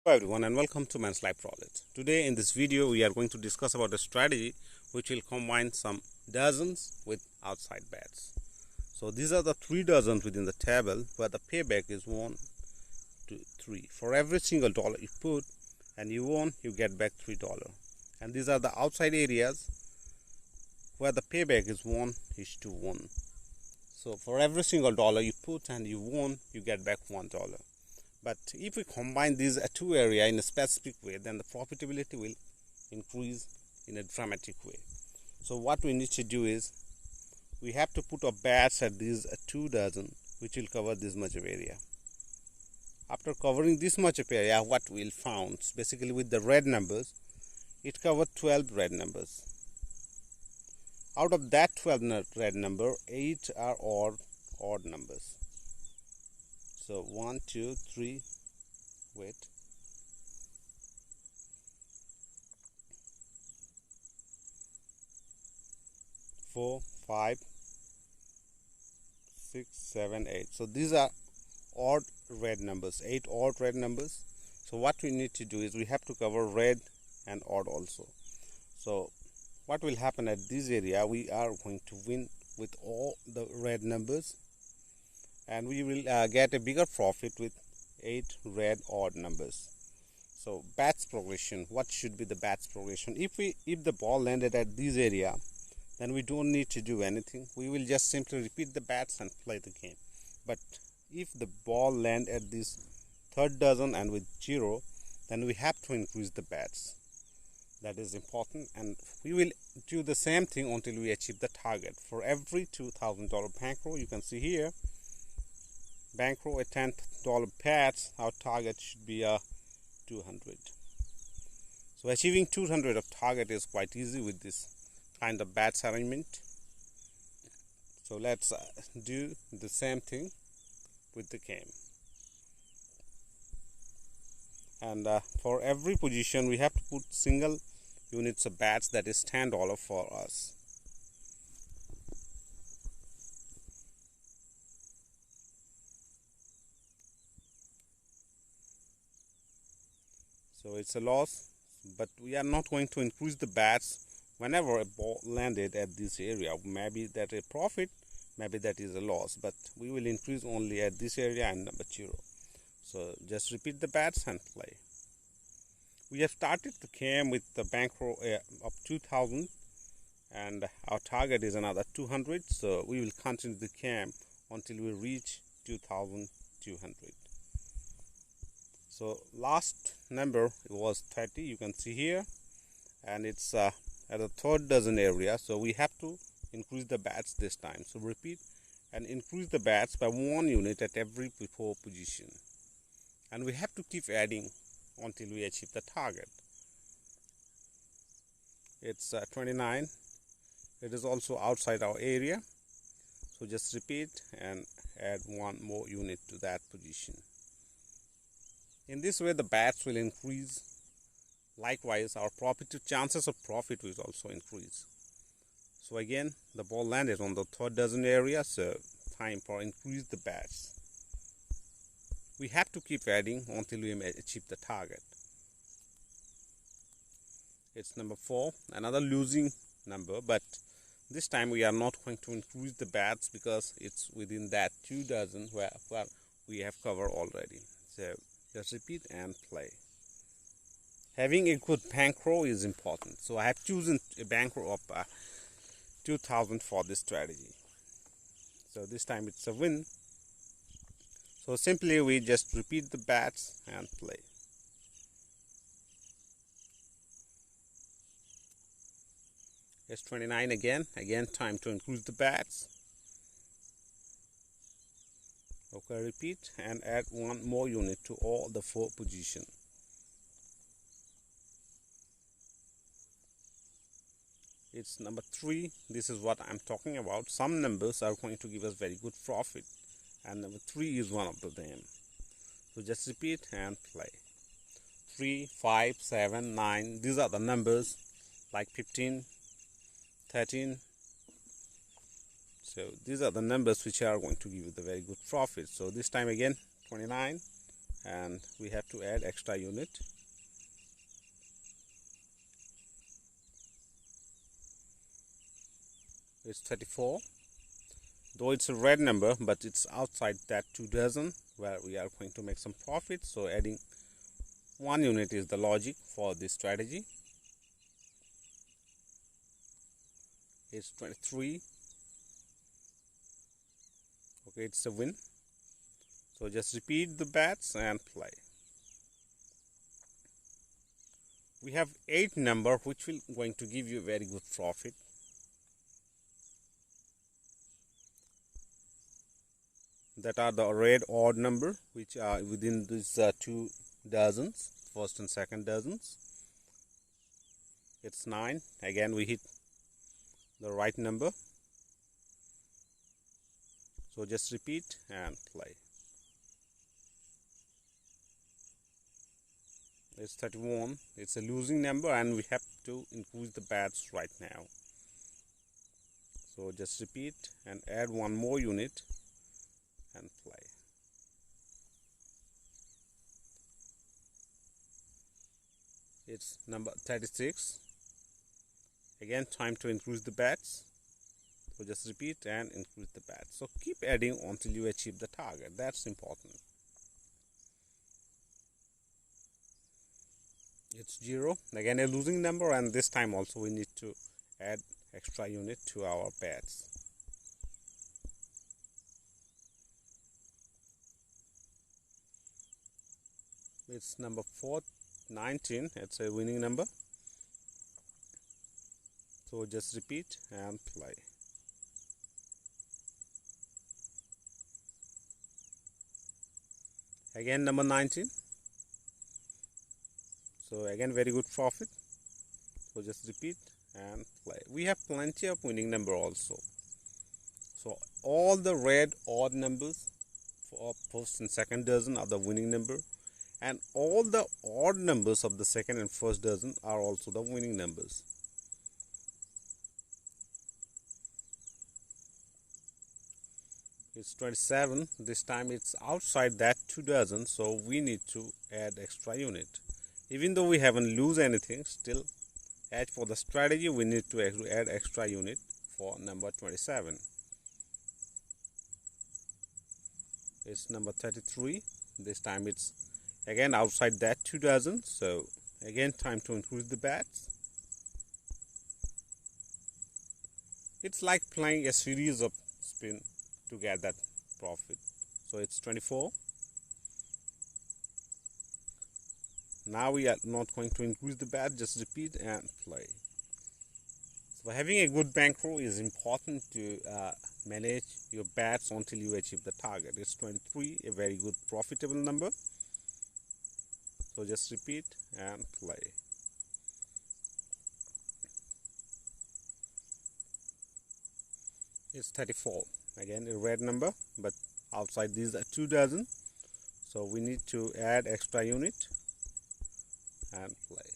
Hello everyone and welcome to Man's Life Roulette. Today in this video we are going to discuss about a strategy which will combine some dozens with outside bets. So these are the 3 dozens within the table where the payback is 1, 2, 3. For every single dollar you put and you won, you get back $3. And these are the outside areas where the payback is 1:1. So for every single dollar you put and you won, you get back $1. But if we combine these two areas in a specific way, then the profitability will increase in a dramatic way. So what we need to do is we have to put our bets at these 2 dozen, which will cover this much of area. After covering this much of area, what we'll found basically with the red numbers, it covered 12 red numbers. Out of that 12 red number, 8 are odd numbers. So 1, 2, 3, wait. 4, 5, 6, 7, 8. So these are odd red numbers, 8 odd red numbers. So what we need to do is we have to cover red and odd also. So what will happen at this area, we are going to win with all the red numbers, and we will get a bigger profit with 8 red odd numbers. So bats progression, what should be the bats progression? If the ball landed at this area, then we don't need to do anything. We will just simply repeat the bats and play the game. But if the ball land at this 3rd dozen and with 0, then we have to increase the bats. That is important, and we will do the same thing until we achieve the target. For every $2,000 bankroll, you can see here, bankroll at $10 bets, our target should be 200. So achieving 200 of target is quite easy with this kind of bets arrangement. So let's do the same thing with the game. And for every position we have to put single units of bets, that is $10 for us. So it's a loss, but we are not going to increase the bets whenever a ball landed at this area. Maybe that a profit, maybe that is a loss, but we will increase only at this area and number 0. So just repeat the bets and play. We have started the game with the bankroll of 2,000 and our target is another 200. So we will continue the game until we reach 2,200. So last number was 30, you can see here, and it's at the 3rd dozen area. So we have to increase the bets this time. So repeat and increase the bets by 1 unit at every 4 position. And we have to keep adding until we achieve the target. It's 29. It is also outside our area. So just repeat and add 1 more unit to that position. In this way the bets will increase. Likewise our chances of profit will also increase. So again the ball landed on the 3rd dozen area, so time for increase the bets. We have to keep adding until we achieve the target. It's number 4, another losing number, but this time we are not going to increase the bets because it's within that 2 dozen where we have covered already. So just repeat and play. Having a good bankroll is important. So I have chosen a bankroll of 2,000 for this strategy. So this time it's a win. So simply we just repeat the bets and play. It's 29 again time to increase the bets. Okay, repeat and add 1 more unit to all the 4 positions. It's number 3. This is what I'm talking about. Some numbers are going to give us very good profit, and number 3 is one of them. So just repeat and play. 3, 5, 7, 9. These are the numbers, like 15, 13. So these are the numbers which are going to give you the very good profit. So this time again 29, and we have to add extra unit. It's 34. Though it's a red number, but it's outside that 2 dozen where we are going to make some profit. So adding 1 unit is the logic for this strategy. It's 23. Okay, it's a win. So just repeat the bets and play. We have 8 number which will going to give you a very good profit. That are the red odd number which are within these 2 dozens, first and second dozens. It's 9. Again we hit the right number. So just repeat and play. It's 31. It's a losing number and we have to increase the bets right now. So just repeat and add 1 more unit and play. It's number 36. Again, time to increase the bets. So just repeat and increase the bets. So keep adding until you achieve the target. That's important. It's 0. Again, a losing number, and this time also we need to add extra unit to our bets. It's number 19. It's a winning number. So just repeat and play. Again number 19. So again very good profit. So just repeat and play. We have plenty of winning number also. So all the red odd numbers for first and second dozen are the winning number, and all the odd numbers of the second and first dozen are also the winning numbers. It's 27. This time it's outside that 2 dozen, so we need to add extra unit. Even though we haven't lose anything, still as for the strategy we need to add extra unit for number 27. It's number 33. This time it's again outside that 2 dozen, so again time to increase the bets. It's like playing a series of spin to get that profit. So it's 24. Now we are not going to increase the bet, just repeat and play. So having a good bankroll is important to manage your bets until you achieve the target. It's 23, a very good profitable number. So just repeat and play. It's 34. Again a red number, but outside these are 2 dozen. So we need to add extra unit and play.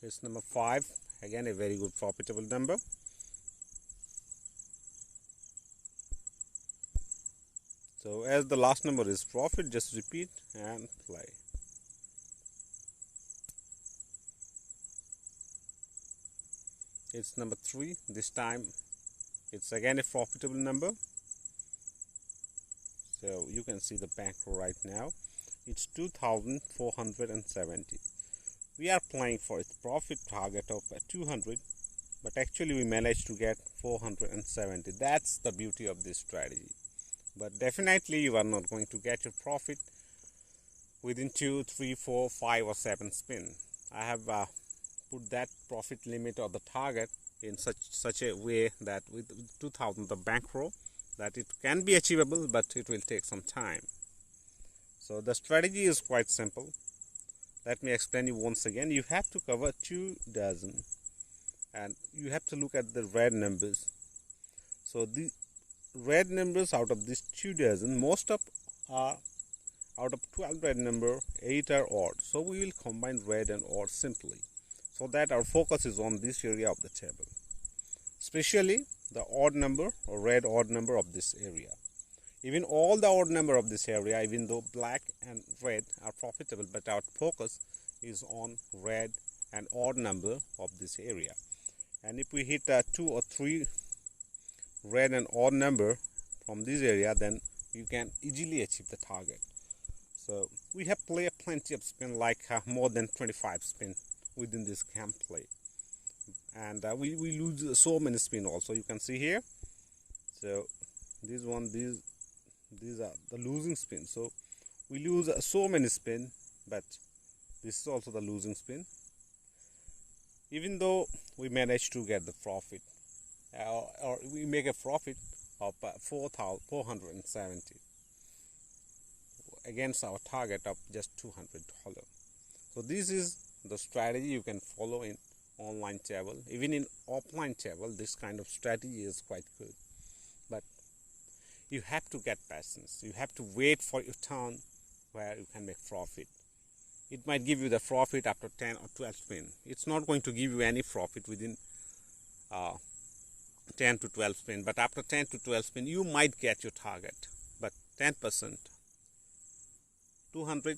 It's number 5. Again a very good profitable number. So as the last number is profit, just repeat and play. It's number 3. This time it's again a profitable number. So you can see the bankroll right now. It's 2,470. We are playing for its profit target of 200, but actually we managed to get 470. That's the beauty of this strategy. But definitely you are not going to get your profit within 2, 3, 4, 5 or 7 spin. I have put that profit limit or the target in such a way that with 2,000 the bankroll, that it can be achievable, but it will take some time. So the strategy is quite simple. Let me explain you once again. You have to cover 2 dozen and you have to look at the red numbers. So the red numbers out of these 2 dozen, most of are out of 12 red number, 8 are odd. So we will combine red and odd simply, so that our focus is on this area of the table. especially the odd number or red odd number of this area. Even all the odd number of this area, even though black and red are profitable, but our focus is on red and odd number of this area. And if we hit 2 or 3 red and odd number from this area, then you can easily achieve the target. So we have played plenty of spin, like more than 25 spin within this camp play, and we lose so many spin also. You can see here. So these are the losing spin. So we lose so many spin, but this is also the losing spin. Even though we managed to get the profit, or we make a profit of 470 against our target of just $200. So this is the strategy you can follow in online table. Even in offline table, this kind of strategy is quite good, but you have to get patience. You have to wait for your turn where you can make profit. It might give you the profit after 10 or 12 spin. It's not going to give you any profit within 10 to 12 spin, but after 10 to 12 spin you might get your target. But 10%, 200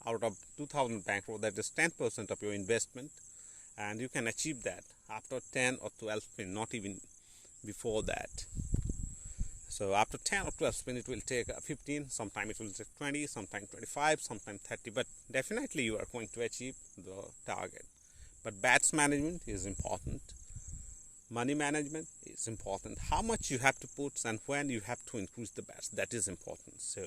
out of 2000 bankroll, that is 10% of your investment, and you can achieve that after 10 or 12 spin, not even before that. So after 10 or 12 spin, it will take 15, sometimes it will take 20, sometimes 25, sometimes 30, but definitely you are going to achieve the target. But bets management is important. Money management is important. How much you have to put and when you have to increase the bets, that is important. So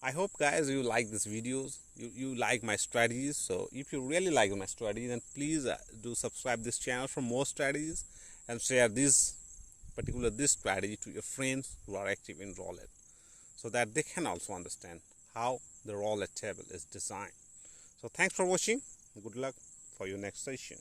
I hope, guys, you like these videos, you like my strategies. So if you really like my strategy, then please do subscribe this channel for more strategies, and share this strategy to your friends who are active in roulette, so that they can also understand how the roulette table is designed. So thanks for watching. Good luck for your next session.